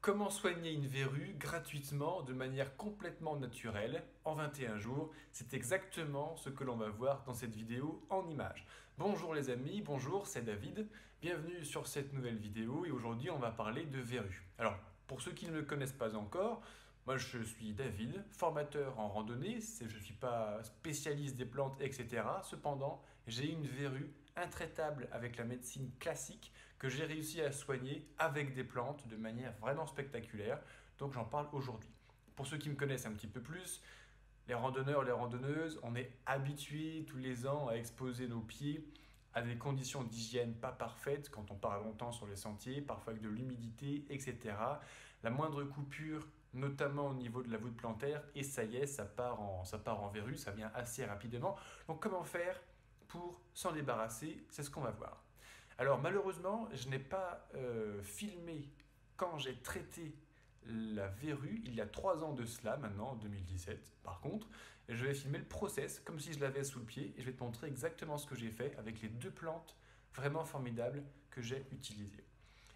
Comment soigner une verrue gratuitement, de manière complètement naturelle, en 21 jours? C'est exactement ce que l'on va voir dans cette vidéo en images. Bonjour les amis, bonjour, c'est David. Bienvenue sur cette nouvelle vidéo et aujourd'hui on va parler de verrues. Alors, pour ceux qui ne me connaissent pas encore, moi je suis David, formateur en randonnée, je ne suis pas spécialiste des plantes, etc. Cependant, j'ai une verrue intraitable avec la médecine classique que j'ai réussi à soigner avec des plantes de manière vraiment spectaculaire. Donc j'en parle aujourd'hui. Pour ceux qui me connaissent un petit peu plus, les randonneurs, les randonneuses, on est habitués tous les ans à exposer nos pieds à des conditions d'hygiène pas parfaites quand on part longtemps sur les sentiers, parfois avec de l'humidité, etc. La moindre coupure, notamment au niveau de la voûte plantaire, et ça y est, ça part en verrue, ça vient assez rapidement. Donc comment faire pour s'en débarrasser? C'est ce qu'on va voir. Alors malheureusement, je n'ai pas filmé quand j'ai traité la verrue il y a 3 ans de cela, maintenant en 2017. Par contre, je vais filmer le process comme si je l'avais sous le pied et je vais te montrer exactement ce que j'ai fait avec les deux plantes vraiment formidables que j'ai utilisées.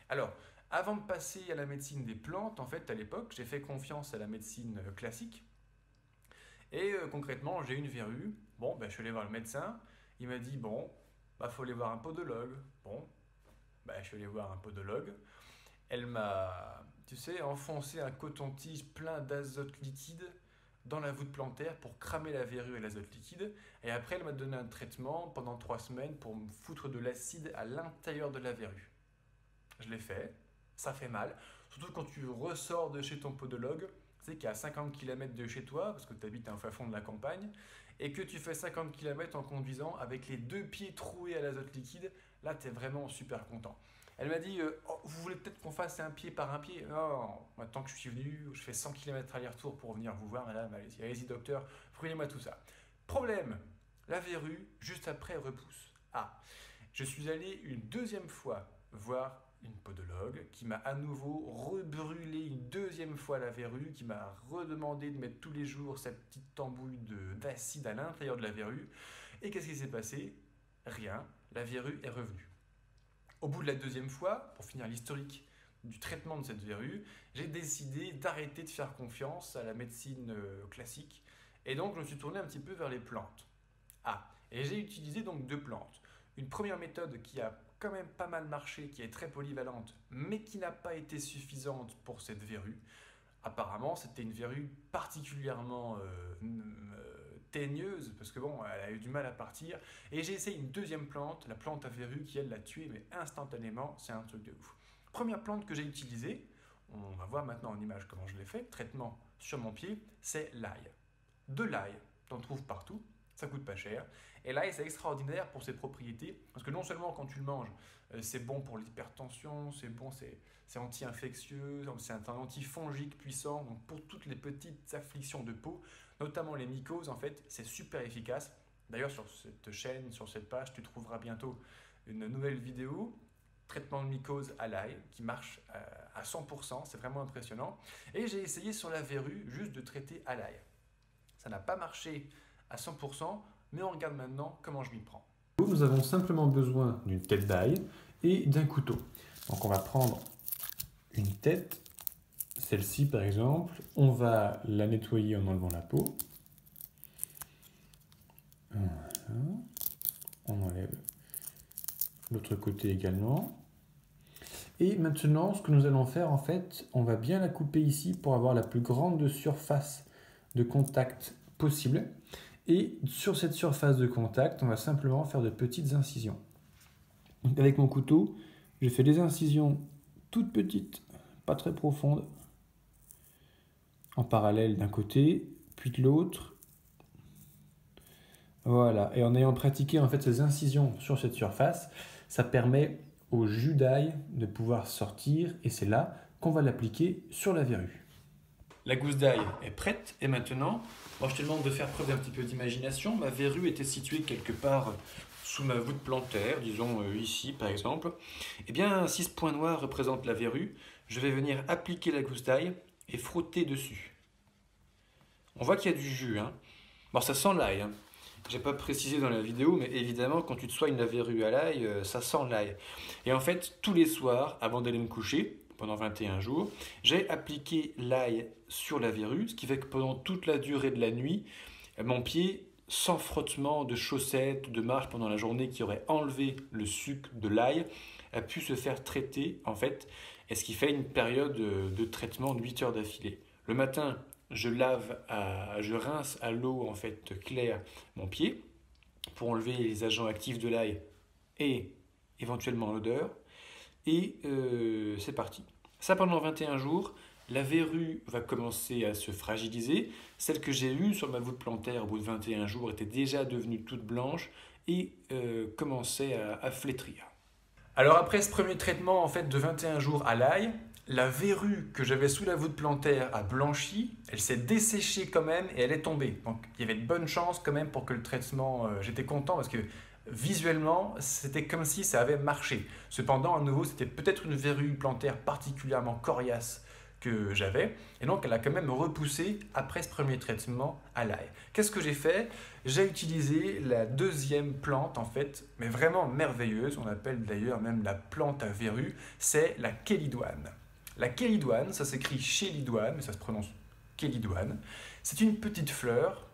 Alors, avant de passer à la médecine des plantes, en fait, à l'époque, j'ai fait confiance à la médecine classique. Et concrètement, j'ai une verrue. Bon, ben, je suis allé voir le médecin. Il m'a dit, bon, bah, faut aller voir un podologue. Bon, bah, je suis allé voir un podologue. Elle m'a, tu sais, enfoncé un coton-tige plein d'azote liquide dans la voûte plantaire pour cramer la verrue et l'azote liquide. Et après, elle m'a donné un traitement pendant 3 semaines pour me foutre de l'acide à l'intérieur de la verrue. Je l'ai fait, ça fait mal. Surtout quand tu ressors de chez ton podologue, tu sais qu'il est à 50 km de chez toi, parce que tu habites à un fin fond de la campagne, et que tu fais 50 km en conduisant avec les 2 pieds troués à l'azote liquide, là tu es vraiment super content. Elle m'a dit oh, vous voulez peut-être qu'on fasse un pied par un pied? Non, maintenant que je suis venu, je fais 100 km aller-retour pour venir vous voir, madame, allez-y docteur, prenez-moi tout ça. Problème, la verrue, juste après, repousse. Ah, je suis allé une deuxième fois voir une podologue qui m'a à nouveau rebrûlé une deuxième fois la verrue, qui m'a redemandé de mettre tous les jours cette petite tambouille d'acide à l'intérieur de la verrue. Et qu'est-ce qui s'est passé? Rien, la verrue est revenue. Au bout de la deuxième fois, pour finir l'historique du traitement de cette verrue, j'ai décidé d'arrêter de faire confiance à la médecine classique et donc je me suis tourné un petit peu vers les plantes. Ah, et j'ai utilisé donc 2 plantes. Une première méthode qui a quand même pas mal marché, qui est très polyvalente, mais qui n'a pas été suffisante pour cette verrue. Apparemment, c'était une verrue particulièrement teigneuse, parce que bon, elle a eu du mal à partir. Et j'ai essayé une deuxième plante, la plante à verrue, qui elle l'a tuée, mais instantanément, c'est un truc de ouf. Première plante que j'ai utilisée, on va voir maintenant en image comment je l'ai fait, traitement sur mon pied, c'est l'ail. De l'ail, t'en trouves partout, ça coûte pas cher. Et l'ail, c'est extraordinaire pour ses propriétés, parce que non seulement quand tu le manges, c'est bon pour l'hypertension, c'est bon, c'est anti-infectieux, c'est un antifongique puissant, donc pour toutes les petites afflictions de peau, notamment les mycoses, en fait, c'est super efficace. D'ailleurs, sur cette chaîne, sur cette page, tu trouveras bientôt une nouvelle vidéo, traitement de mycose à l'ail, qui marche à 100%, c'est vraiment impressionnant. Et j'ai essayé sur la verrue juste de traiter à l'ail. Ça n'a pas marché à 100%, mais on regarde maintenant comment je m'y prends. Nous avons simplement besoin d'une tête d'ail et d'un couteau. Donc on va prendre une tête, celle-ci par exemple, on va la nettoyer en enlevant la peau. Voilà. On enlève l'autre côté également. Et maintenant, ce que nous allons faire, en fait, on va bien la couper ici pour avoir la plus grande surface de contact possible. Et sur cette surface de contact, on va simplement faire de petites incisions. Donc avec mon couteau, je fais des incisions toutes petites, pas très profondes, en parallèle d'un côté, puis de l'autre. Voilà, et en ayant pratiqué en fait ces incisions sur cette surface, ça permet au jus d'ail de pouvoir sortir, et c'est là qu'on va l'appliquer sur la verrue. La gousse d'ail est prête et maintenant, moi je te demande de faire preuve d'un petit peu d'imagination. Ma verrue était située quelque part sous ma voûte plantaire, disons ici par exemple. Eh bien, si ce point noir représente la verrue, je vais venir appliquer la gousse d'ail et frotter dessus. On voit qu'il y a du jus, hein. Bon, ça sent l'ail, hein. J'ai pas précisé dans la vidéo, mais évidemment, quand tu te soignes la verrue à l'ail, ça sent l'ail. Et en fait, tous les soirs, avant d'aller me coucher, pendant 21 jours. J'ai appliqué l'ail sur la verrue, ce qui fait que pendant toute la durée de la nuit, mon pied, sans frottement de chaussettes, de marche pendant la journée qui aurait enlevé le suc de l'ail, a pu se faire traiter en fait, et ce qui fait une période de traitement de 8 heures d'affilée. Le matin, je rince à l'eau en fait claire mon pied pour enlever les agents actifs de l'ail et éventuellement l'odeur. Et c'est parti. Ça pendant 21 jours, la verrue va commencer à se fragiliser. Celle que j'ai eue sur ma voûte plantaire au bout de 21 jours était déjà devenue toute blanche et commençait à flétrir. Alors après ce premier traitement en fait de 21 jours à l'ail, la verrue que j'avais sous la voûte plantaire a blanchi, elle s'est desséchée quand même et elle est tombée. Donc il y avait de bonnes chances quand même pour que le traitement, j'étais content parce que visuellement c'était comme si ça avait marché. Cependant à nouveau c'était peut-être une verrue plantaire particulièrement coriace que j'avais et donc elle a quand même repoussé après ce premier traitement à l'ail. Qu'est-ce que j'ai fait? J'ai utilisé la deuxième plante en fait, mais vraiment merveilleuse, on appelle d'ailleurs même la plante à verrue, c'est la chélidoine. La chélidoine, ça s'écrit chélidoine, mais ça se prononce chélidoine. C'est une petite fleur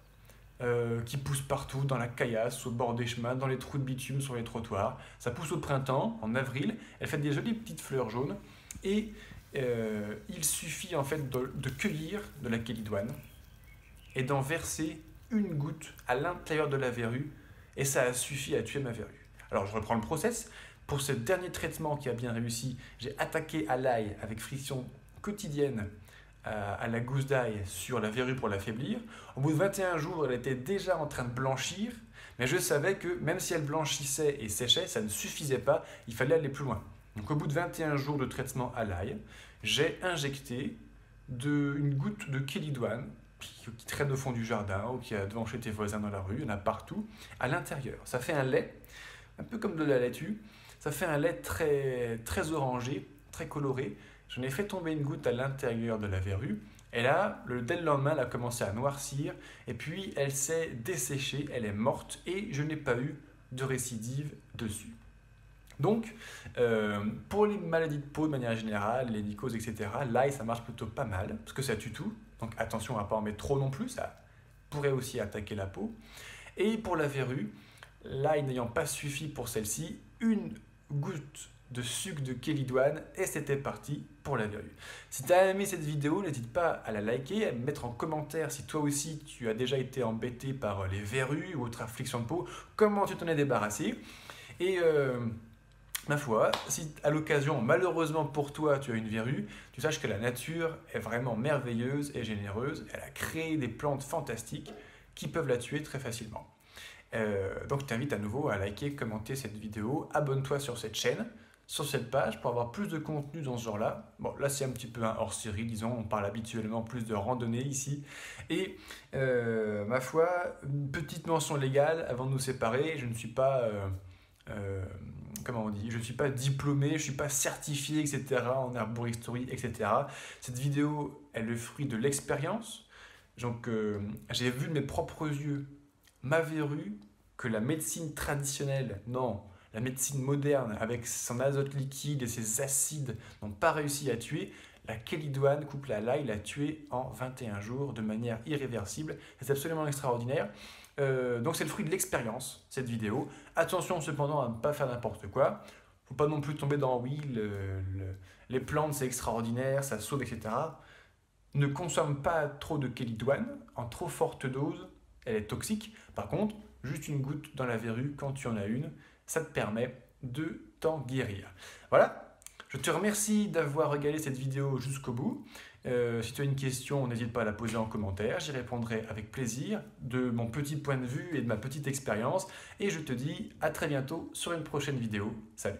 qui pousse partout, dans la caillasse, au bord des chemins, dans les trous de bitume, sur les trottoirs. Ça pousse au printemps, en avril, elle fait des jolies petites fleurs jaunes et il suffit en fait de cueillir de la chélidoine et d'en verser une goutte à l'intérieur de la verrue et ça a suffi à tuer ma verrue. Alors je reprends le process. Pour ce dernier traitement qui a bien réussi, j'ai attaqué à l'ail avec friction quotidienne à la gousse d'ail sur la verrue pour l'affaiblir. Au bout de 21 jours, elle était déjà en train de blanchir, mais je savais que même si elle blanchissait et séchait, ça ne suffisait pas, il fallait aller plus loin. Donc au bout de 21 jours de traitement à l'ail, j'ai injecté une goutte de chélidoine qui traîne au fond du jardin ou qui est devant chez tes voisins dans la rue, il y en a partout, à l'intérieur. Ça fait un lait, un peu comme de la laitue, ça fait un lait très, très orangé, très coloré. J'en ai fait tomber une goutte à l'intérieur de la verrue et là, dès le lendemain, elle a commencé à noircir et puis elle s'est desséchée, elle est morte et je n'ai pas eu de récidive dessus. Donc, pour les maladies de peau de manière générale, les mycoses, etc., l'ail, ça marche plutôt pas mal, parce que ça tue tout. Donc attention à ne pas en mettre trop non plus, ça pourrait aussi attaquer la peau. Et pour la verrue, l'ail n'ayant pas suffi pour celle-ci, une goutte de sucre de chélidoine et c'était parti pour la verrue. Si tu as aimé cette vidéo, n'hésite pas à la liker, à me mettre en commentaire si toi aussi tu as déjà été embêté par les verrues ou autres afflictions de peau, comment tu t'en es débarrassé. Et ma foi, si à l'occasion, malheureusement pour toi, tu as une verrue, tu saches que la nature est vraiment merveilleuse et généreuse. Elle a créé des plantes fantastiques qui peuvent la tuer très facilement. Donc je t'invite à nouveau à liker, commenter cette vidéo, abonne-toi sur cette chaîne, sur cette page pour avoir plus de contenu dans ce genre-là. Bon, là c'est un petit peu un hors-série, disons, on parle habituellement plus de randonnée ici. Et ma foi, une petite mention légale avant de nous séparer, je ne suis pas... comment on dit, je ne suis pas diplômé, je ne suis pas certifié, etc. en herboristerie, etc. Cette vidéo est le fruit de l'expérience. Donc j'ai vu de mes propres yeux ma verrue que la médecine traditionnelle, non, la médecine moderne avec son azote liquide et ses acides n'ont pas réussi à tuer. La chélidoine couplée à l'ail l'a tué en 21 jours de manière irréversible. C'est absolument extraordinaire. Donc c'est le fruit de l'expérience, cette vidéo. Attention cependant à ne pas faire n'importe quoi. Il ne faut pas non plus tomber dans oui, les plantes c'est extraordinaire, ça sauve, etc. Ne consomme pas trop de chélidoine en trop forte dose, elle est toxique. Par contre, juste une goutte dans la verrue quand tu en as une, ça te permet de t'en guérir. Voilà, je te remercie d'avoir regardé cette vidéo jusqu'au bout. Si tu as une question, n'hésite pas à la poser en commentaire, j'y répondrai avec plaisir de mon petit point de vue et de ma petite expérience. Et je te dis à très bientôt sur une prochaine vidéo. Salut!